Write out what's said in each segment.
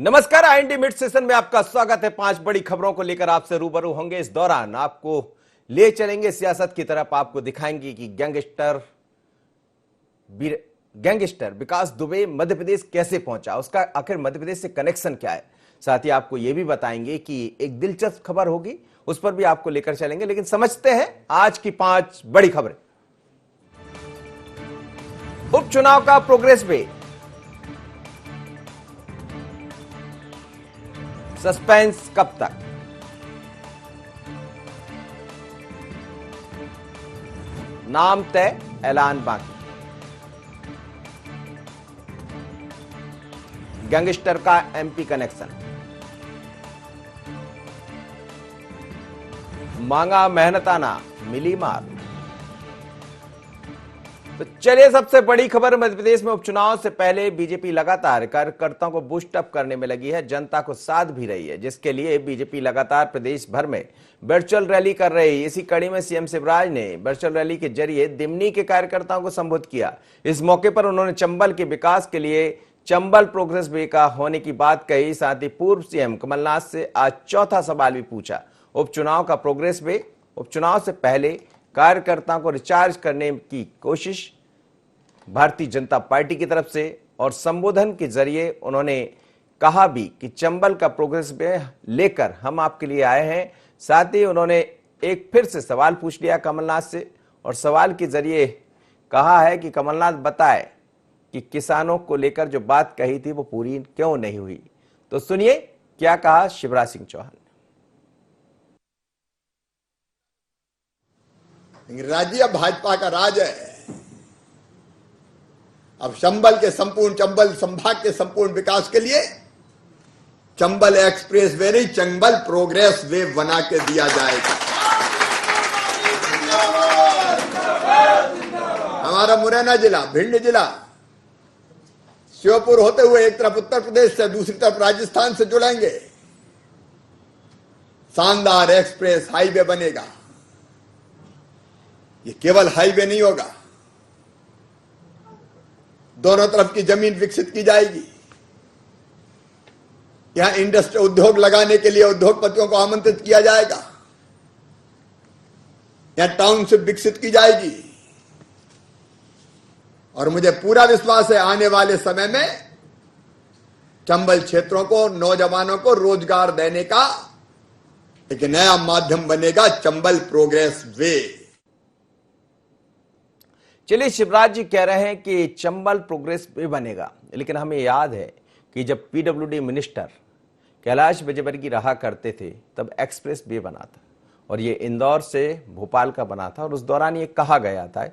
नमस्कार, IND mid session में आपका स्वागत है। 5 बड़ी खबरों को लेकर आपसे रूबरू होंगे। इस दौरान आपको ले चलेंगे सियासत की तरफ, आपको दिखाएंगे कि गैंगस्टर विकास दुबे मध्य प्रदेश कैसे पहुंचा, उसका आखिर मध्य प्रदेश से कनेक्शन क्या है। साथ ही आपको यह भी बताएंगे कि एक दिलचस्प खबर होगी, उस पर भी आपको लेकर चलेंगे। लेकिन समझते हैं आज की 5 बड़ी खबरें। उपचुनाव का प्रोग्रेस वे, सस्पेंस कब तक। नाम तय, ऐलान बाकी। गैंगस्टर का एमपी कनेक्शन, मांगा मेहनताना, मिली मार। तो चलिए, सबसे बड़ी खबर मध्य प्रदेश में उपचुनाव से पहले बीजेपी लगातार कार्यकर्ताओं को बूस्ट अप करने में लगी है, जनता को साथ भी रही है, जिसके लिए बीजेपी लगातार प्रदेश भर में वर्चुअल रैली कर रही है। इसी कड़ी में सीएम शिवराज ने वर्चुअल रैली के जरिए दिमनी के कार्यकर्ताओं को संबोधित किया। इस मौके पर उन्होंने चंबल के विकास के लिए चंबल प्रोग्रेस वे का होने की बात कही। साथ ही पूर्व सीएम कमलनाथ से आज चौथा सवाल भी पूछा। उपचुनाव का प्रोग्रेस वे, उपचुनाव से पहले कार्यकर्ताओं को रिचार्ज करने की कोशिश भारतीय जनता पार्टी की तरफ से, और संबोधन के जरिए उन्होंने कहा भी कि चंबल का प्रोग्रेस वे लेकर हम आपके लिए आए हैं। साथ ही उन्होंने एक फिर से सवाल पूछ लिया कमलनाथ से, और सवाल के जरिए कहा है कि कमलनाथ बताए कि किसानों को लेकर जो बात कही थी वो पूरी क्यों नहीं हुई। तो सुनिए क्या कहा शिवराज सिंह चौहान। राज्य भाजपा का राज है। अब चंबल संभाग के संपूर्ण विकास के लिए चंबल एक्सप्रेस वे नहीं, चंबल प्रोग्रेस वे बना के दिया जाएगा। हमारा मुरैना जिला, भिंड जिला, श्योपुर होते हुए एक तरफ उत्तर प्रदेश से, दूसरी तरफ राजस्थान से जुड़ेंगे। शानदार एक्सप्रेस हाईवे बनेगा। ये केवल हाईवे नहीं होगा, दोनों तरफ की जमीन विकसित की जाएगी। यहां इंडस्ट्री उद्योग लगाने के लिए उद्योगपतियों को आमंत्रित किया जाएगा। यहां टाउनशिप विकसित की जाएगी। और मुझे पूरा विश्वास है आने वाले समय में चंबल क्षेत्रों को, नौजवानों को रोजगार देने का एक नया माध्यम बनेगा चंबल प्रोग्रेस वे। चलिए, शिवराज जी कह रहे हैं कि चंबल प्रोग्रेस वे बनेगा, लेकिन हमें याद है कि जब पीडब्ल्यूडी मिनिस्टर कैलाश विजयवर्गीय रहा करते थे तब एक्सप्रेस वे बना था, और ये इंदौर से भोपाल का बना था। और उस दौरान ये कहा गया था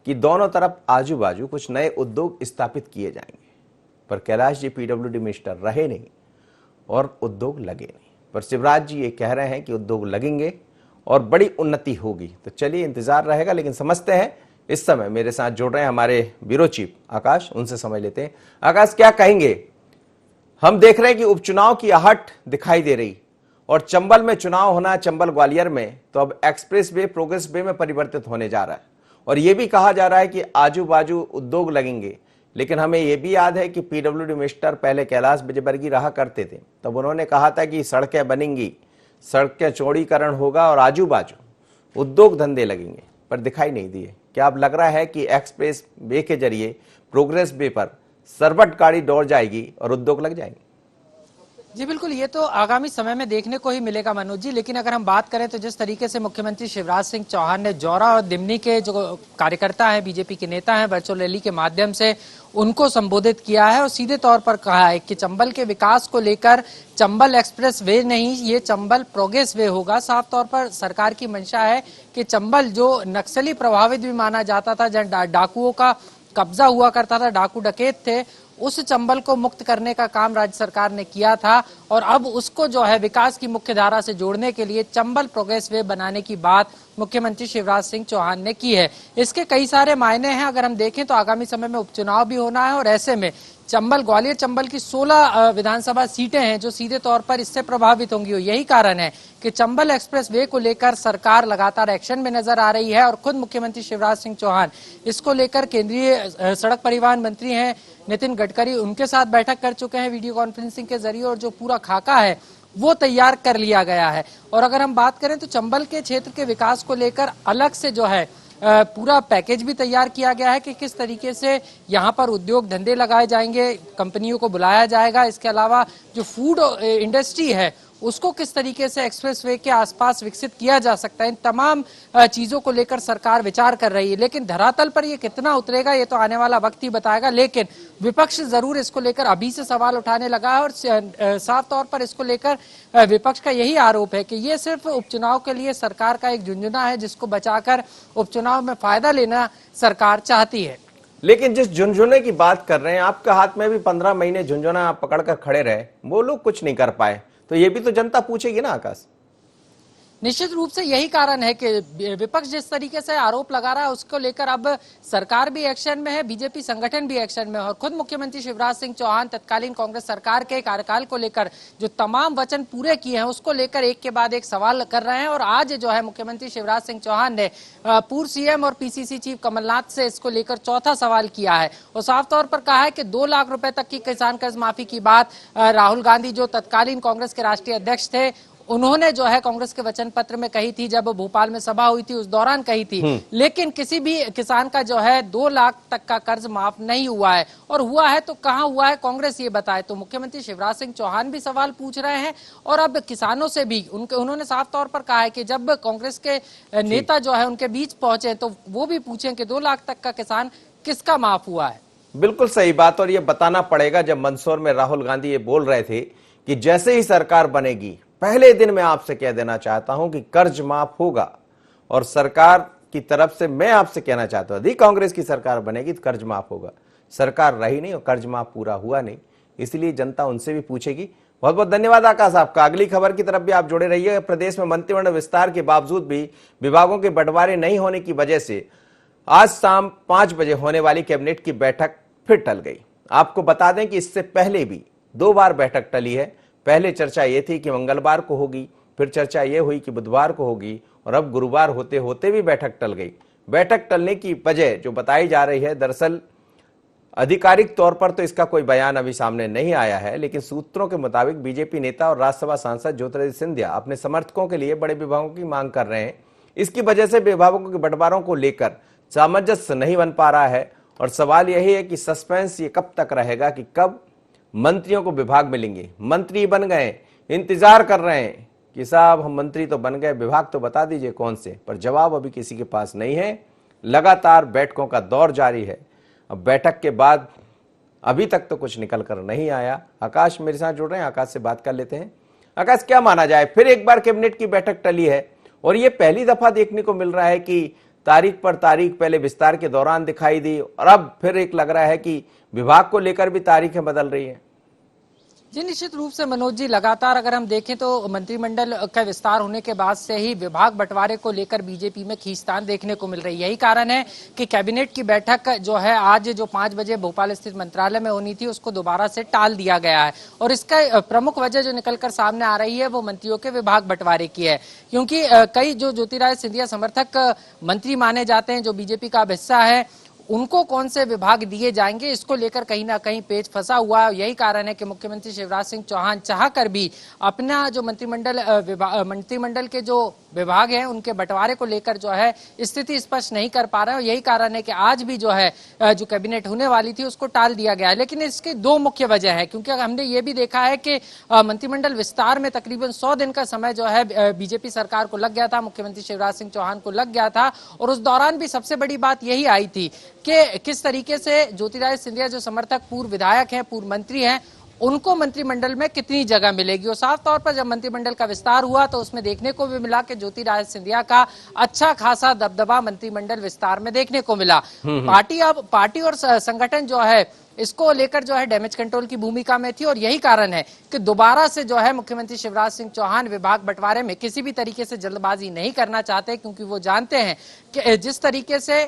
कि दोनों तरफ आजू बाजू कुछ नए उद्योग स्थापित किए जाएंगे, पर कैलाश जी पीडब्ल्यूडी मिनिस्टर रहे नहीं और उद्योग लगे नहीं। पर शिवराज जी ये कह रहे हैं कि उद्योग लगेंगे और बड़ी उन्नति होगी। तो चलिए, इंतजार रहेगा। लेकिन समझते हैं, इस समय मेरे साथ जुड़ रहे हैं हमारे ब्यूरो चीफ आकाश, उनसे समझ लेते हैं। आकाश, क्या कहेंगे? हम देख रहे हैं कि उपचुनाव की आहट दिखाई दे रही, और चंबल में चुनाव होना, चंबल ग्वालियर में, तो अब एक्सप्रेस वे प्रोग्रेस वे में परिवर्तित होने जा रहा है। और यह भी कहा जा रहा है कि आजू बाजू उद्योग लगेंगे। लेकिन हमें यह भी याद है कि पीडब्ल्यूडी मिनिस्टर पहले कैलाश विजयवर्गीय रहा करते थे, तब उन्होंने कहा था कि सड़कें बनेंगी, सड़कें चौड़ीकरण होगा और आजू बाजू उद्योग धंधे लगेंगे, पर दिखाई नहीं दिए। क्या अब लग रहा है कि एक्सप्रेस वे के जरिए प्रोग्रेस वे पर सरबट गाड़ी दौड़ जाएगी और उद्योग लग जाएंगे? जी बिल्कुल, ये तो आगामी समय में देखने को ही मिलेगा मनोज जी। लेकिन अगर हम बात करें तो जिस तरीके से मुख्यमंत्री शिवराज सिंह चौहान ने जौरा और दिमनी के जो कार्यकर्ता हैं, बीजेपी के नेता हैं, वर्चुअल रैली के माध्यम से उनको संबोधित किया है और सीधे तौर पर कहा है कि चंबल के विकास को लेकर चंबल एक्सप्रेस वे नहीं, ये चंबल प्रोग्रेस वे होगा। साफ तौर पर सरकार की मंशा है कि चंबल जो नक्सली प्रभावित भी माना जाता था, जहां डाकुओं का कब्जा हुआ करता था, डाकू डकैत थे, उस चंबल को मुक्त करने का काम राज्य सरकार ने किया था। और अब उसको जो है विकास की मुख्य धारा से जोड़ने के लिए चंबल प्रोग्रेस वे बनाने की बात मुख्यमंत्री शिवराज सिंह चौहान ने की है। इसके कई सारे मायने हैं। अगर हम देखें तो आगामी समय में उपचुनाव भी होना है, और ऐसे में चंबल, ग्वालियर चंबल की 16 विधानसभा सीटें हैं जो सीधे तौर पर इससे प्रभावित होंगी। यही कारण है कि चंबल एक्सप्रेस वे को लेकर सरकार लगातार एक्शन में नजर आ रही है, और खुद मुख्यमंत्री शिवराज सिंह चौहान इसको लेकर, केंद्रीय सड़क परिवहन मंत्री हैं नितिन गडकरी उनके साथ बैठक कर चुके हैं वीडियो कॉन्फ्रेंसिंग के जरिए, और जो पूरा खाका है वो तैयार कर लिया गया है। और अगर हम बात करें तो चंबल के क्षेत्र के विकास को लेकर अलग से जो है पूरा पैकेज भी तैयार किया गया है कि किस तरीके से यहाँ पर उद्योग धंधे लगाए जाएंगे, कंपनियों को बुलाया जाएगा। इसके अलावा जो फूड इंडस्ट्री है उसको किस तरीके से एक्सप्रेसवे के आसपास विकसित किया जा सकता है, इन तमाम चीजों को लेकर सरकार विचार कर रही है। लेकिन धरातल पर ये कितना उतरेगा ये तो आने वाला वक्त ही बताएगा। लेकिन विपक्ष जरूर इसको लेकर अभी से सवाल उठाने लगा है, और साफ तौर पर इसको लेकर विपक्ष का यही आरोप है कि ये सिर्फ उपचुनाव के लिए सरकार का एक झुंझुना है, जिसको बचाकर उपचुनाव में फायदा लेना सरकार चाहती है। लेकिन जिस झुंझुने की बात कर रहे हैं, आपके हाथ में भी 15 महीने झुंझुना आप पकड़कर खड़े रहे, वो लोग कुछ नहीं कर पाए, तो ये भी तो जनता पूछेगी ना आकाश। निश्चित रूप से यही कारण है कि विपक्ष जिस तरीके से आरोप लगा रहा है उसको लेकर अब सरकार भी एक्शन में है, बीजेपी संगठन भी एक्शन में है। और खुद मुख्यमंत्री शिवराज सिंह चौहान तत्कालीन कांग्रेस सरकार के कार्यकाल को लेकर जो तमाम वचन पूरे किए हैं उसको लेकर एक के बाद एक सवाल कर रहे हैं। और आज जो है मुख्यमंत्री शिवराज सिंह चौहान ने पूर्व सीएम और पीसीसी चीफ कमलनाथ से इसको लेकर चौथा सवाल किया है, और साफ तौर पर कहा है कि 2 लाख रुपए तक की किसान कर्ज माफी की बात राहुल गांधी जो तत्कालीन कांग्रेस के राष्ट्रीय अध्यक्ष थे उन्होंने जो है कांग्रेस के वचन पत्र में कही थी, जब भोपाल में सभा हुई थी उस दौरान कही थी। लेकिन किसी भी किसान का जो है 2 लाख तक का कर्ज माफ नहीं हुआ है, और हुआ है तो कहां हुआ है कांग्रेस ये बताए। तो मुख्यमंत्री शिवराज सिंह चौहान भी सवाल पूछ रहे हैं, और अब किसानों से भी उन्होंने साफ तौर पर कहा है कि जब कांग्रेस के नेता जो है उनके बीच पहुंचे तो वो भी पूछें कि 2 लाख तक का किसान किसका माफ हुआ है। बिल्कुल सही बात, और ये बताना पड़ेगा। जब मंदसौर में राहुल गांधी ये बोल रहे थे कि जैसे ही सरकार बनेगी पहले दिन मैं आपसे कह देना चाहता हूं कि कर्ज माफ होगा, और सरकार की तरफ से मैं आपसे कहना चाहता हूं यदि कांग्रेस की सरकार बनेगी तो कर्ज माफ होगा। सरकार रही नहीं और कर्ज माफ पूरा हुआ नहीं, इसलिए जनता उनसे भी पूछेगी। बहुत बहुत धन्यवाद आकाश आपका। अगली खबर की तरफ भी आप जुड़े रहिए। प्रदेश में मंत्रिमंडल विस्तार के बावजूद भी विभागों के बंटवारे नहीं होने की वजह से आज शाम 5 बजे होने वाली कैबिनेट की बैठक फिर टल गई। आपको बता दें कि इससे पहले भी 2 बार बैठक टली है। पहले चर्चा ये थी कि मंगलवार को होगी, फिर चर्चा ये हुई कि बुधवार को होगी, और अब गुरुवार होते होते भी बैठक टल गई। बैठक टलने की वजह जो बताई जा रही है, दरअसल आधिकारिक तौर पर तो इसका कोई बयान अभी सामने नहीं आया है, लेकिन सूत्रों के मुताबिक बीजेपी नेता और राज्यसभा सांसद ज्योतिरादित्य सिंधिया अपने समर्थकों के लिए बड़े विभागों की मांग कर रहे हैं। इसकी वजह से विभागों के बंटवारों को लेकर सामंजस्य नहीं बन पा रहा है, और सवाल यही है कि सस्पेंस ये कब तक रहेगा कि कब मंत्रियों को विभाग मिलेंगे। मंत्री बन गए, इंतजार कर रहे हैं कि साहब हम मंत्री तो बन गए, विभाग तो बता दीजिए कौन से, पर जवाब अभी किसी के पास नहीं है। लगातार बैठकों का दौर जारी है। अब बैठक के बाद अभी तक तो कुछ निकल कर नहीं आया। आकाश मेरे साथ जुड़ रहे हैं, आकाश से बात कर लेते हैं। आकाश, क्या माना जाए, फिर एक बार कैबिनेट की बैठक टली है, और ये पहली दफा देखने को मिल रहा है कि तारीख पर तारीख पहले विस्तार के दौरान दिखाई दी, और अब फिर एक लग रहा है कि विभाग को लेकर भी तारीखें बदल रही है। जी निश्चित रूप से मनोज जी, लगातार अगर हम देखें तो मंत्रिमंडल का विस्तार होने के बाद से ही विभाग बंटवारे को लेकर बीजेपी में खींचतान देखने को मिल रही है। यही कारण है कि कैबिनेट की बैठक जो है आज जो 5 बजे भोपाल स्थित मंत्रालय में होनी थी उसको दोबारा से टाल दिया गया है, और इसका प्रमुख वजह जो निकलकर सामने आ रही है वो मंत्रियों के विभाग बंटवारे की है। क्योंकि कई जो ज्योतिरादित्य सिंधिया समर्थक मंत्री माने जाते हैं जो बीजेपी का हिस्सा है, उनको कौन से विभाग दिए जाएंगे इसको लेकर कहीं ना कहीं पेच फंसा हुआ है। यही कारण है कि मुख्यमंत्री शिवराज सिंह चौहान चाहकर भी अपना जो मंत्रिमंडल के जो विभाग हैं उनके बंटवारे को लेकर जो है स्थिति स्पष्ट नहीं कर पा रहे हैं। यही कारण है कि आज भी जो है जो कैबिनेट होने वाली थी उसको टाल दिया गया है। लेकिन इसकी 2 मुख्य वजह है, क्योंकि हमने ये भी देखा है कि मंत्रिमंडल विस्तार में तकरीबन 100 दिन का समय जो है बीजेपी सरकार को लग गया था, मुख्यमंत्री शिवराज सिंह चौहान को लग गया था, और उस दौरान भी सबसे बड़ी बात यही आई थी कि किस तरीके से ज्योतिरादित्य सिंधिया जो समर्थक पूर्व विधायक हैं, पूर्व मंत्री हैं, उनको मंत्रिमंडल में कितनी जगह मिलेगी। और साफ तौर पर जब मंत्रिमंडल का विस्तार हुआ तो उसमें देखने को भी मिला कि ज्योतिरादित्य सिंधिया का अच्छा खासा दबदबा मंत्रिमंडल विस्तार में देखने को मिला। पार्टी और संगठन जो है इसको लेकर जो है डैमेज कंट्रोल की भूमिका में थी, और यही कारण है कि दोबारा से जो है मुख्यमंत्री शिवराज सिंह चौहान विभाग बंटवारे में किसी भी तरीके से जल्दबाजी नहीं करना चाहते, क्योंकि वो जानते हैं कि जिस तरीके से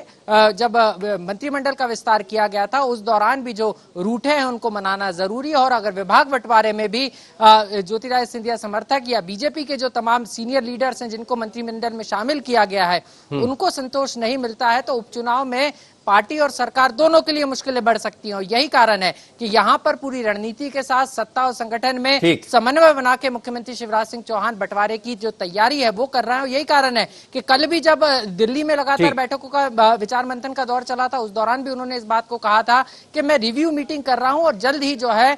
जब मंत्रिमंडल का विस्तार किया गया था उस दौरान भी जो रूठे हैं उनको मनाना जरूरी है। और अगर विभाग बंटवारे में भी ज्योतिरादित्य सिंधिया समर्थक या बीजेपी के जो तमाम सीनियर लीडर्स हैं जिनको मंत्रिमंडल में शामिल किया गया है उनको संतोष नहीं मिलता है, तो उपचुनाव में पार्टी और सरकार दोनों के लिए मुश्किलें बढ़ सकती हैं। और यही कारण है कि यहां पर पूरी रणनीति के साथ सत्ता और संगठन में समन्वय बना के मुख्यमंत्री शिवराज सिंह चौहान बंटवारे की जो तैयारी है वो कर रहे हैं। यही कारण है कि कल भी जब दिल्ली में लगातार बैठकों का विचार मंथन का दौर चला था, उस दौरान भी उन्होंने इस बात को कहा था कि मैं रिव्यू मीटिंग कर रहा हूं और जल्द ही जो है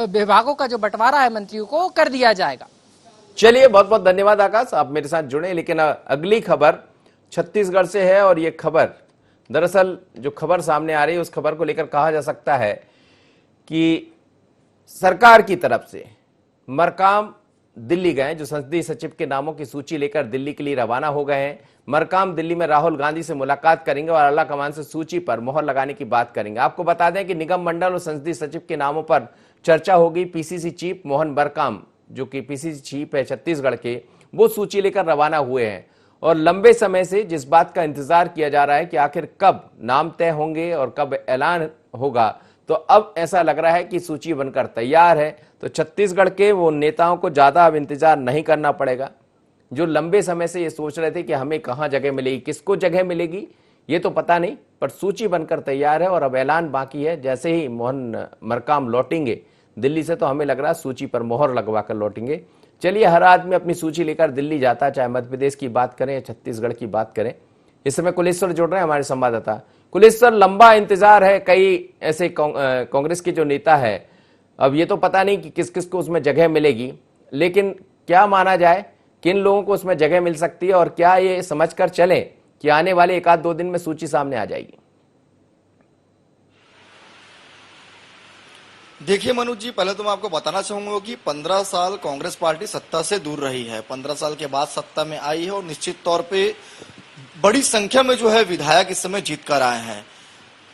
विभागों का जो बंटवारा है मंत्रियों को कर दिया जाएगा। चलिए, बहुत बहुत धन्यवाद आकाश, आप मेरे साथ जुड़े। लेकिन अगली खबर छत्तीसगढ़ से है और ये खबर दरअसल जो खबर सामने आ रही है उस खबर को लेकर कहा जा सकता है कि सरकार की तरफ से मरकाम दिल्ली गए, जो संसदीय सचिव के नामों की सूची लेकर दिल्ली के लिए रवाना हो गए हैं। मरकाम दिल्ली में राहुल गांधी से मुलाकात करेंगे और आला कमान से सूची पर मोहर लगाने की बात करेंगे। आपको बता दें कि निगम मंडल और संसदीय सचिव के नामों पर चर्चा होगी। पीसीसी चीफ मोहन मरकाम, जो कि पीसीसी चीफ है छत्तीसगढ़ के, वो सूची लेकर रवाना हुए हैं और लंबे समय से जिस बात का इंतजार किया जा रहा है कि आखिर कब नाम तय होंगे और कब ऐलान होगा, तो अब ऐसा लग रहा है कि सूची बनकर तैयार है। तो छत्तीसगढ़ के वो नेताओं को ज्यादा अब इंतजार नहीं करना पड़ेगा, जो लंबे समय से ये सोच रहे थे कि हमें कहां जगह मिलेगी, किसको जगह मिलेगी ये तो पता नहीं, पर सूची बनकर तैयार है और अब ऐलान बाकी है। जैसे ही मोहन मरकाम लौटेंगे दिल्ली से, तो हमें लग रहा है सूची पर मोहर लगवा कर लौटेंगे। चलिए, हर आदमी अपनी सूची लेकर दिल्ली जाता है, चाहे मध्य प्रदेश की बात करें या छत्तीसगढ़ की बात करें। इस समय कुलेश्वर जुड़ रहे हैं हमारे संवाददाता। कुलेश्वर, लंबा इंतजार है, कई ऐसे कांग्रेस के जो नेता है, अब ये तो पता नहीं कि किस किस को उसमें जगह मिलेगी, लेकिन क्या माना जाए, किन लोगों को उसमें जगह मिल सकती है और क्या ये समझकर चले कि आने वाले 1-2 दिन में सूची सामने आ जाएगी? देखिए मनोज जी, पहले तो मैं आपको बताना चाहूंगा कि 15 साल कांग्रेस पार्टी सत्ता से दूर रही है। 15 साल के बाद सत्ता में आई है और निश्चित तौर पे बड़ी संख्या में जो है विधायक इस समय जीत कर आए हैं।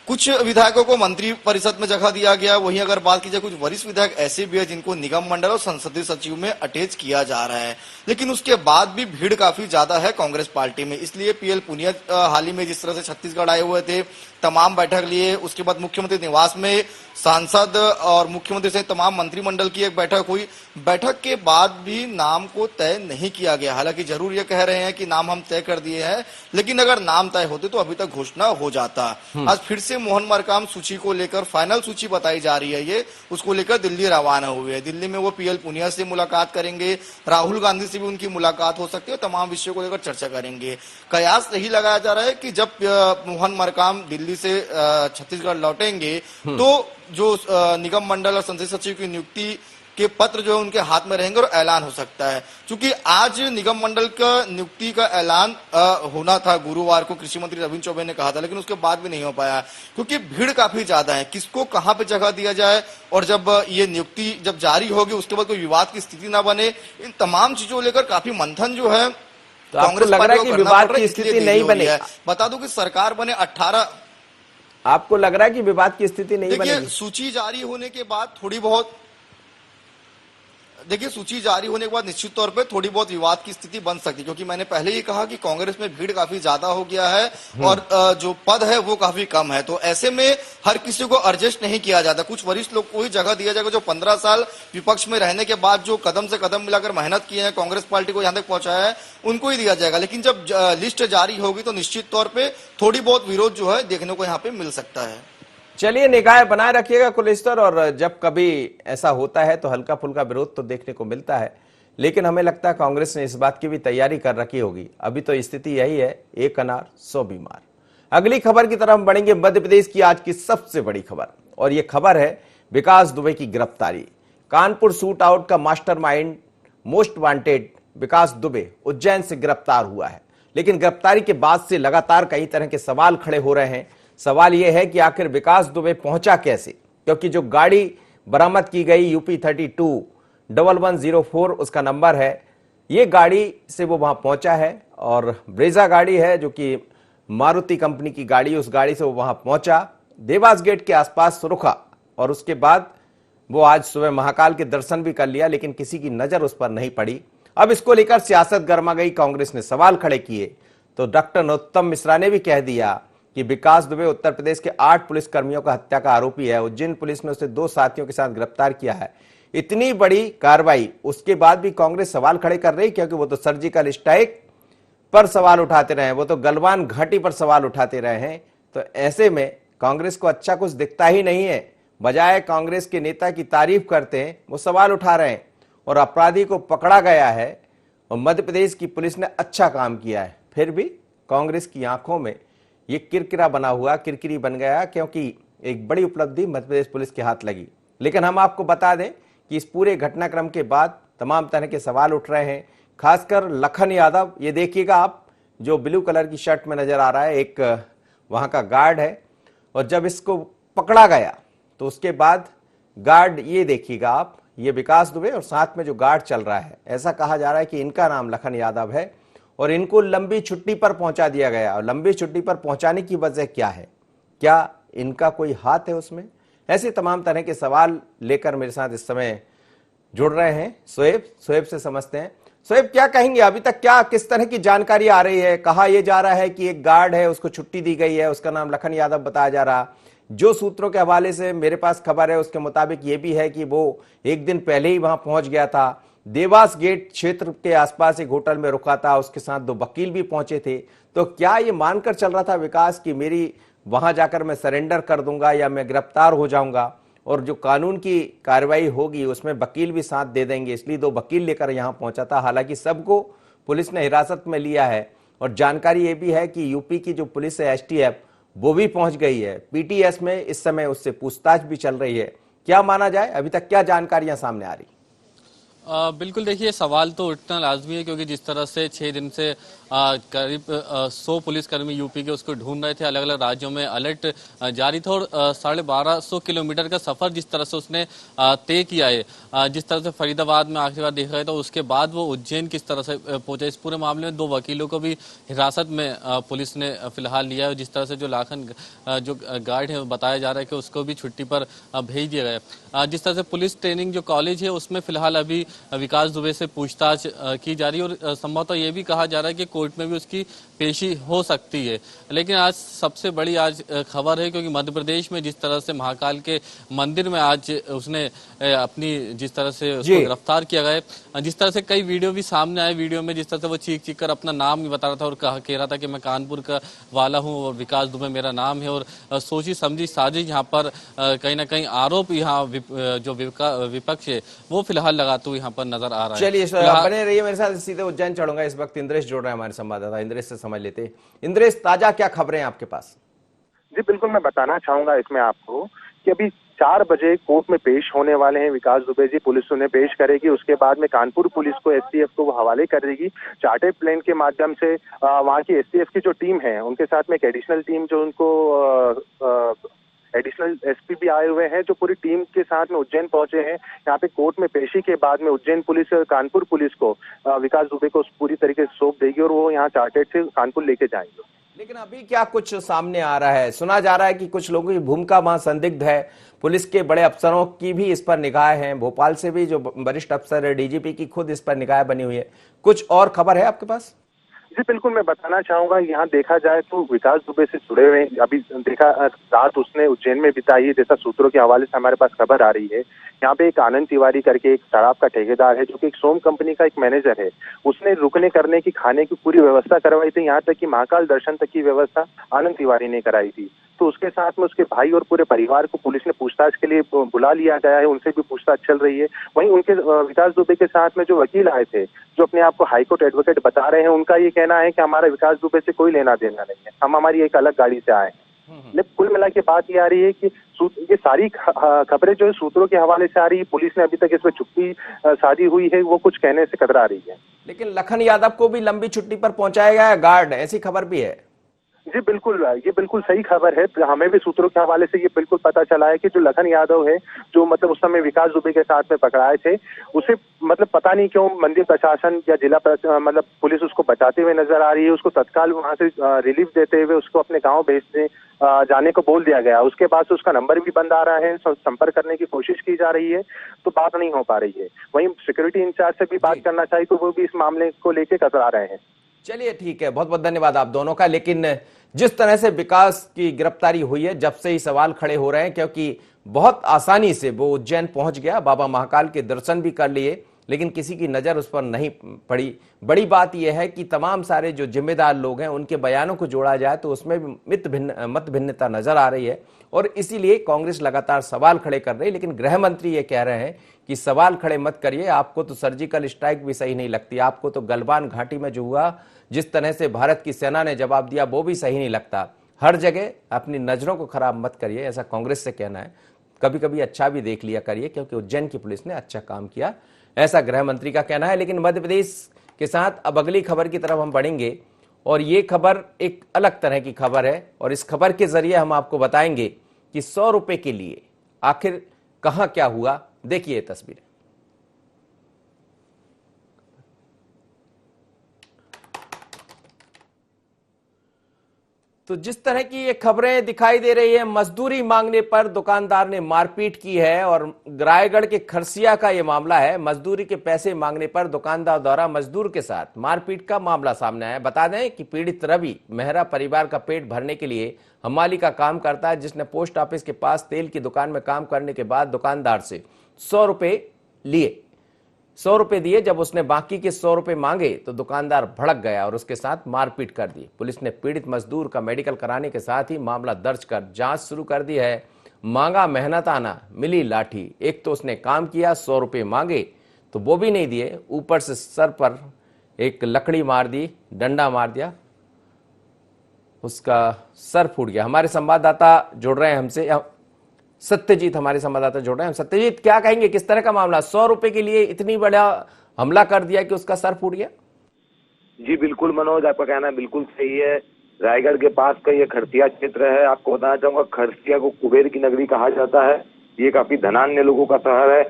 कुछ विधायकों को मंत्री परिषद में जगह दिया गया। वहीं अगर बात की जाए, कुछ वरिष्ठ विधायक ऐसे भी है जिनको निगम मंडल और संसदीय सचिव में अटैच किया जा रहा है। लेकिन उसके बाद भी भीड़ काफी ज्यादा है कांग्रेस पार्टी में। इसलिए पीएल पुनिया हाल ही में जिस तरह से छत्तीसगढ़ आए हुए थे, तमाम बैठक लिए, उसके बाद मुख्यमंत्री निवास में सांसद और मुख्यमंत्री से तमाम मंत्रिमंडल की एक बैठक हुई। बैठक के बाद भी नाम को तय नहीं किया गया। हालांकि जरूर ये कह रहे हैं कि नाम हम तय कर दिए हैं, लेकिन अगर नाम तय होते तो अभी तक घोषणा हो जाता। आज फिर से मोहन मरकाम सूची को लेकर फाइनल सूची बताई जा रही है, ये उसको लेकर दिल्ली रवाना हुए हैं। दिल्ली में वो पीएल पुनिया से मुलाकात करेंगे, राहुल गांधी से भी उनकी मुलाकात हो सकती है, तमाम विषयों को लेकर चर्चा करेंगे। कयास यही लगाया जा रहा है कि जब मोहन मरकाम दिल्ली से छत्तीसगढ़ लौटेंगे तो जो निगम मंडल और संसदीय सचिव की नियुक्ति के पत्र जो है उनके हाथ में रहेंगे और ऐलान हो सकता है। क्योंकि आज निगम मंडल का नियुक्ति का ऐलान होना था गुरुवार को, कृषि मंत्री रविंद्र चौबे ने कहा था, लेकिन उसके बाद भी नहीं हो पाया क्योंकि भीड़ काफी ज्यादा है। किसको कहां पे जगह दिया जाए और जब ये नियुक्ति जब जारी होगी उसके बाद कोई विवाद की स्थिति ना बने, इन तमाम चीजों को लेकर काफी मंथन जो है तो आपको लग रहा है कि विवाद की स्थिति नहीं बनेगी? बता दूं कि सरकार बने 18। आपको लग रहा है कि विवाद की स्थिति नहीं बनेगी? देखिए, सूची जारी होने के बाद थोड़ी बहुत सूची जारी होने के बाद निश्चित तौर पे थोड़ी बहुत विवाद की स्थिति बन सकती है, क्योंकि मैंने पहले ही कहा कि कांग्रेस में भीड़ काफी ज्यादा हो गया है और जो पद है वो काफी कम है। तो ऐसे में हर किसी को एडजस्ट नहीं किया जाता। कुछ वरिष्ठ लोग को ही जगह दिया जाएगा जो 15 साल विपक्ष में रहने के बाद जो कदम से कदम मिलाकर मेहनत की है, कांग्रेस पार्टी को यहां तक पहुंचाया है, उनको ही दिया जाएगा। लेकिन जब लिस्ट जारी होगी तो निश्चित तौर पर थोड़ी बहुत विरोध जो है देखने को यहाँ पे मिल सकता है। चलिए, निगाह बनाए रखिएगा कुलेश्वर, और जब कभी ऐसा होता है तो हल्का फुल्का विरोध तो देखने को मिलता है, लेकिन हमें लगता है कांग्रेस ने इस बात की भी तैयारी कर रखी होगी। अभी तो स्थिति यही है, एक अनार 100 बीमार। अगली खबर की तरफ बढ़ेंगे, मध्य प्रदेश की आज की सबसे बड़ी खबर, और यह खबर है विकास दुबे की गिरफ्तारी। कानपुर शूट आउट का मास्टरमाइंड मोस्ट वांटेड विकास दुबे उज्जैन से गिरफ्तार हुआ है, लेकिन गिरफ्तारी के बाद से लगातार कई तरह के सवाल खड़े हो रहे हैं। सवाल यह है कि आखिर विकास दुबे पहुंचा कैसे, क्योंकि जो गाड़ी बरामद की गई UP 321104 उसका नंबर है, ये गाड़ी से वो वहां पहुंचा है और ब्रेजा गाड़ी है जो कि मारुति कंपनी की गाड़ी, उस गाड़ी से वो वहां पहुंचा, देवास गेट के आसपास रुका और उसके बाद वो आज सुबह महाकाल के दर्शन भी कर लिया, लेकिन किसी की नजर उस पर नहीं पड़ी। अब इसको लेकर सियासत गर्मा गई, कांग्रेस ने सवाल खड़े किए तो डॉक्टर नरोत्तम मिश्रा ने भी कह दिया कि विकास दुबे उत्तर प्रदेश के 8 पुलिसकर्मियों का हत्या का आरोपी है। उज्जैन पुलिस ने उसे 2 साथियों के साथ गिरफ्तार किया है। इतनी बड़ी कार्रवाई उसके बाद भी कांग्रेस सवाल खड़े कर रही, क्योंकि वो तो सर्जिकल स्ट्राइक पर सवाल उठाते रहे, वो तो गलवान घाटी पर सवाल उठाते रहे हैं, तो ऐसे में कांग्रेस को अच्छा कुछ दिखता ही नहीं है। बजाय कांग्रेस के नेता की तारीफ करते हैं, वो सवाल उठा रहे हैं और अपराधी को पकड़ा गया है और मध्य प्रदेश की पुलिस ने अच्छा काम किया है। फिर भी कांग्रेस की आंखों में ये किरकिरा किरकिरी बन गया, क्योंकि एक बड़ी उपलब्धि मध्य प्रदेश पुलिस के हाथ लगी। लेकिन हम आपको बता दें कि इस पूरे घटनाक्रम के बाद तमाम तरह के सवाल उठ रहे हैं, खासकर लखन यादव। ये देखिएगा आप, जो ब्लू कलर की शर्ट में नजर आ रहा है, एक वहां का गार्ड है, और जब इसको पकड़ा गया तो उसके बाद गार्ड, ये देखिएगा आप, ये विकास दुबे और साथ में जो गार्ड चल रहा है, ऐसा कहा जा रहा है कि इनका नाम लखन यादव है और इनको लंबी छुट्टी पर पहुंचा दिया गया। और लंबी छुट्टी पर पहुंचाने की वजह क्या है? क्या इनका कोई हाथ है उसमें? ऐसे तमाम तरह के सवाल लेकर मेरे साथ इस समय जुड़ रहे हैं सोएब से समझते हैं। सोएब, क्या कहेंगे? अभी तक क्या किस तरह की जानकारी आ रही है? कहा यह जा रहा है कि एक गार्ड है, उसको छुट्टी दी गई है, उसका नाम लखन यादव बताया जा रहा। जो सूत्रों के हवाले से मेरे पास खबर है उसके मुताबिक ये भी है कि वो एक दिन पहले ही वहां पहुंच गया था, देवास गेट क्षेत्र के आसपास एक होटल में रुका था, उसके साथ 2 वकील भी पहुंचे थे। तो क्या ये मानकर चल रहा था विकास कि मेरी वहां जाकर मैं सरेंडर कर दूंगा या मैं गिरफ्तार हो जाऊंगा, और जो कानून की कार्रवाई होगी उसमें वकील भी साथ दे देंगे, इसलिए 2 वकील लेकर यहां पहुंचा था। हालांकि सबको पुलिस ने हिरासत में लिया है और जानकारी ये भी है कि यूपी की जो पुलिस है, एसटीएफ, वो भी पहुंच गई है। पीटीएस में इस समय उससे पूछताछ भी चल रही है। क्या माना जाए, अभी तक क्या जानकारियां सामने आ रही? बिल्कुल, देखिए सवाल तो उठना लाजमी है, क्योंकि जिस तरह से 6 दिन से करीब 100 पुलिसकर्मी यूपी के उसको ढूंढ रहे थे, अलग अलग राज्यों में अलर्ट जारी था और 1250 किलोमीटर का सफर जिस तरह से उसने तय किया है, जिस तरह से फरीदाबाद में आखिरी बार देखा गया था, उसके बाद वो उज्जैन किस तरह से पहुंचे, इस पूरे मामले में 2 वकीलों को भी हिरासत में पुलिस ने फिलहाल लिया है। जिस तरह से जो लाखन जो गार्ड है बताया जा रहा है कि उसको भी छुट्टी पर भेज दिया गया। जिस तरह से पुलिस ट्रेनिंग जो कॉलेज है उसमें फिलहाल अभी विकास दुबे से पूछताछ की जा रही है और संभवतः ये भी कहा जा रहा है कि कोर्ट में भी उसकी पेशी हो सकती है। लेकिन आज सबसे बड़ी खबर है, क्योंकि मध्य प्रदेश में जिस तरह से महाकाल के मंदिर में आज उसने अपनी जिस तरह से उसको गिरफ्तार किया गया, जिस तरह से कई वीडियो भी सामने आए, वीडियो में जिस तरह से वो चीख कर अपना नाम भी बता रहा था और कह रहा था कि मैं कानपुर का वाला हूँ और विकास दुबे मेरा नाम है, और सोची समझी साजिश यहाँ पर कहीं ना कहीं आरोप यहाँ जो विपक्ष है वो फिलहाल लगाते हुए यहाँ पर नजर आ रहा है। चलिए बने रहिए मेरे साथ, सीधे उज्जैन चढ़ूंगा। इस वक्त इंद्रेश जुड़ रहे हैं हमारे संवाददाता, इंद्रेश से समझ लेते हैं। इंद्रेश, ताजा क्या खबरें आपके पास? जी बिल्कुल, मैं बताना चाहूंगा इसमें आपको कि अभी 4 बजे कोर्ट में पेश होने वाले हैं विकास दुबे जी। पुलिस उन्हें पेश करेगी, उसके बाद में कानपुर पुलिस को एसटीएफ को वो हवाले कर देगी। चार्टर्ड प्लेन के माध्यम से वहाँ की एसटीएफ की जो टीम है उनके साथ में एक एडिशनल टीम जो उनको एडिशनल एसपी भी आए हुए हैं, जो पूरी टीम के साथ में उज्जैन पहुंचे हैं। यहाँ पे कोर्ट में पेशी के बाद में उज्जैन पुलिस और कानपुर पुलिस को विकास दुबे को पूरी तरीके से सौंप देगी और वो यहाँ चार्टर्ड से कानपुर लेके जाएंगे। लेकिन अभी क्या कुछ सामने आ रहा है? सुना जा रहा है कि कुछ लोगों की भूमिका वहां संदिग्ध है, पुलिस के बड़े अफसरों की भी इस पर निगाह है, भोपाल से भी जो वरिष्ठ अफसर है डीजीपी की खुद इस पर निगाह बनी हुई है। कुछ और खबर है आपके पास? जी बिल्कुल, मैं बताना चाहूंगा, यहाँ देखा जाए तो विकास दुबे से जुड़े हुए अभी देखा रात उसने उज्जैन में बिताई है, जैसा सूत्रों के हवाले से हमारे पास खबर आ रही है। यहाँ पे एक आनंद तिवारी करके एक शराब का ठेकेदार है, जो कि एक सोम कंपनी का एक मैनेजर है, उसने रुकने करने की खाने की पूरी व्यवस्था करवाई थी। यहाँ तक कि महाकाल दर्शन तक की व्यवस्था आनंद तिवारी ने कराई थी। तो उसके साथ में उसके भाई और पूरे परिवार को पुलिस ने पूछताछ के लिए बुला लिया गया है, उनसे भी पूछताछ चल रही है। वहीं उनके विकास दुबे के साथ में जो वकील आए थे, जो अपने आप को हाईकोर्ट एडवोकेट बता रहे हैं, उनका ये कहना है कि हमारा विकास दुबे से कोई लेना देना नहीं है, हम हमारी एक अलग गाड़ी से आए। लेकिन कुल मिला के बात ये आ रही है कि ये सारी खबरें जो सूत्रों के हवाले से आ रही है, पुलिस ने अभी तक इसमें चुप्पी साधी हुई है, वो कुछ कहने से कतरा रही है। लेकिन लखन यादव को भी लंबी छुट्टी पर पहुंचाया गया है गार्ड, ऐसी खबर भी है। जी बिल्कुल, ये बिल्कुल सही खबर है। हमें भी सूत्रों के हवाले से ये बिल्कुल पता चला है कि जो लखन यादव है, जो मतलब उस समय विकास दुबे के साथ में पकड़ाए थे, उसे मतलब पता नहीं क्यों मंदिर प्रशासन या जिला मतलब पुलिस उसको बचाते हुए नजर आ रही है। उसको तत्काल वहां से रिलीफ देते हुए उसको अपने गांव भेजने जाने को बोल दिया गया। उसके बाद से उसका नंबर भी बंद आ रहा है, संपर्क करने की कोशिश की जा रही है, तो बात नहीं हो पा रही है। वहीं सिक्योरिटी इंचार्ज से भी बात करना चाहिए, तो वो भी इस मामले को लेकर कतरा रहे हैं। चलिए ठीक है, बहुत बहुत धन्यवाद आप दोनों का। लेकिन जिस तरह से विकास की गिरफ्तारी हुई है, जब से ही सवाल खड़े हो रहे हैं, क्योंकि बहुत आसानी से वो उज्जैन पहुंच गया, बाबा महाकाल के दर्शन भी कर लिए, लेकिन किसी की नज़र उस पर नहीं पड़ी। बड़ी बात यह है कि तमाम सारे जो जिम्मेदार लोग हैं उनके बयानों को जोड़ा जाए तो उसमें भी मत भिन्नता नजर आ रही है और इसीलिए कांग्रेस लगातार सवाल खड़े कर रही है। लेकिन गृह मंत्री ये कह रहे हैं कि सवाल खड़े मत करिए, आपको तो सर्जिकल स्ट्राइक भी सही नहीं लगती, आपको तो गलवान घाटी में जो हुआ जिस तरह से भारत की सेना ने जवाब दिया वो भी सही नहीं लगता। हर जगह अपनी नजरों को खराब मत करिए, ऐसा कांग्रेस से कहना है। कभी कभी अच्छा भी देख लिया करिए क्योंकि उज्जैन की पुलिस ने अच्छा काम किया, ऐसा गृह मंत्री का कहना है। लेकिन मध्य प्रदेश के साथ अब अगली खबर की तरफ हम बढ़ेंगे और ये खबर एक अलग तरह की खबर है और इस खबर के जरिए हम आपको बताएंगे कि 100 रुपए के लिए आखिर कहां क्या हुआ। देखिए ये तस्वीरें। तो जिस तरह की ये खबरें दिखाई दे रही है, मजदूरी मांगने पर दुकानदार ने मारपीट की है और रायगढ़ के खरसिया का ये मामला है। मजदूरी के पैसे मांगने पर दुकानदार द्वारा मजदूर के साथ मारपीट का मामला सामने आया है। बता दें कि पीड़ित रवि मेहरा परिवार का पेट भरने के लिए हमाली का काम करता है, जिसने पोस्ट ऑफिस के पास तेल की दुकान में काम करने के बाद दुकानदार से 100 रुपए लिए। 100 रुपए दिए, जब उसने बाकी के 100 रुपए मांगे तो दुकानदार भड़क गया और उसके साथ मारपीट कर दी। पुलिस ने पीड़ित मजदूर का मेडिकल कराने के साथ ही मामला दर्ज कर जांच शुरू कर दी है। मांगा मेहनताना, मिली लाठी। एक तो उसने काम किया, 100 रुपए मांगे तो वो भी नहीं दिए, ऊपर से सर पर एक लकड़ी मार दी, डंडा मार दिया, उसका सर फूट गया। हमारे संवाददाता जुड़ रहे हैं हमसे, सत्यजीत हमारे संवाददाता जुड़ रहे हैं। सत्यजीत, क्या कहेंगे, किस तरह का मामला, 100 रुपए के लिए इतनी बड़ा हमला कर दिया कि उसका सर फूट गया? जी बिल्कुल मनोज, आपका कहना बिल्कुल सही है। रायगढ़ के पास का ये खरसिया क्षेत्र है। आपको बताना चाहूंगा, खरसिया को कुबेर की नगरी कहा जाता है। ये काफी धनान्य लोगों का शहर है।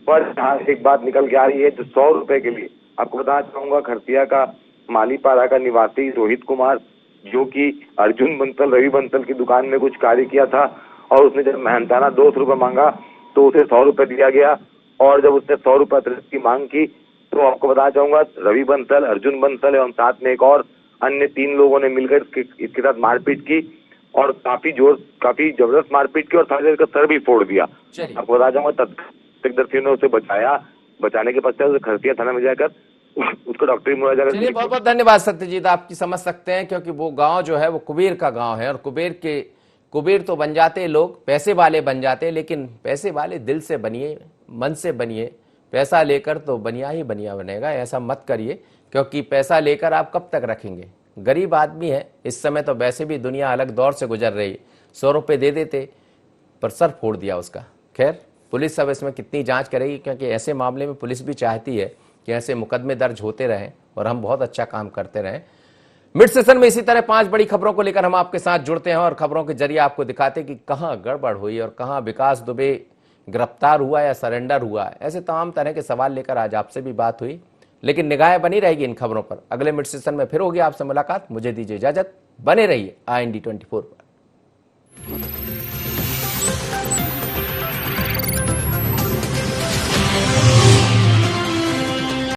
पर यहाँ एक बात निकल के आ रही है, जो 100 रुपए के लिए, आपको बताना चाहूंगा, खरसिया का मालीपाड़ा का निवासी रोहित कुमार, जो कि अर्जुन बंसल, रवि बंसल की दुकान में कुछ कार्य किया था और उसने जब मेहनताना 200 रुपए मांगा तो उसे 100 रुपए दिया गया। और जब उसने 100 रुपए अतिरिक्त की मांग की तो आपको बताना चाहूंगा, रवि बंसल, अर्जुन बंसल एवं साथ में एक और अन्य 3 लोगों ने मिलकर इसके साथ मारपीट की और काफी जबरदस्त मारपीट की और साथ ही इसका सर भी फोड़ दिया। आपको बताना चाहूंगा, तत्कालीन ने उसे बचाने के पश्चात उसे खरसिया थाना में जाकर उसको डॉक्टरी मुआवजा कर। चलिए, बहुत बहुत धन्यवाद सत्यजीत, आपकी समझ सकते हैं क्योंकि वो गांव जो है वो कुबेर का गांव है और कुबेर तो बन जाते लोग, पैसे वाले बन जाते, लेकिन पैसे वाले दिल से बनिए, मन से बनिए। पैसा लेकर तो बनिया ही बनिया बनेगा, ऐसा मत करिए क्योंकि पैसा लेकर आप कब तक रखेंगे। गरीब आदमी है, इस समय तो वैसे भी दुनिया अलग दौर से गुजर रही है। 100 रुपये दे देते पर सर फोड़ दिया उसका। खैर, पुलिस अब इसमें कितनी जांच करेगी क्योंकि ऐसे मामले में पुलिस भी चाहती है कि ऐसे मुकदमे दर्ज होते रहें और हम बहुत अच्छा काम करते रहें। मिड सेशन में इसी तरह 5 बड़ी खबरों को लेकर हम आपके साथ जुड़ते हैं और खबरों के जरिए आपको दिखाते हैं कि कहां गड़बड़ हुई और कहां विकास दुबे गिरफ्तार हुआ या सरेंडर हुआ। ऐसे तमाम तरह के सवाल लेकर आज आपसे भी बात हुई, लेकिन निगाहें बनी रहेगी इन खबरों पर। अगले मिड सेशन में फिर होगी आपसे मुलाकात। मुझे दीजिए इजाजत, बने रहिए IND 24 पर।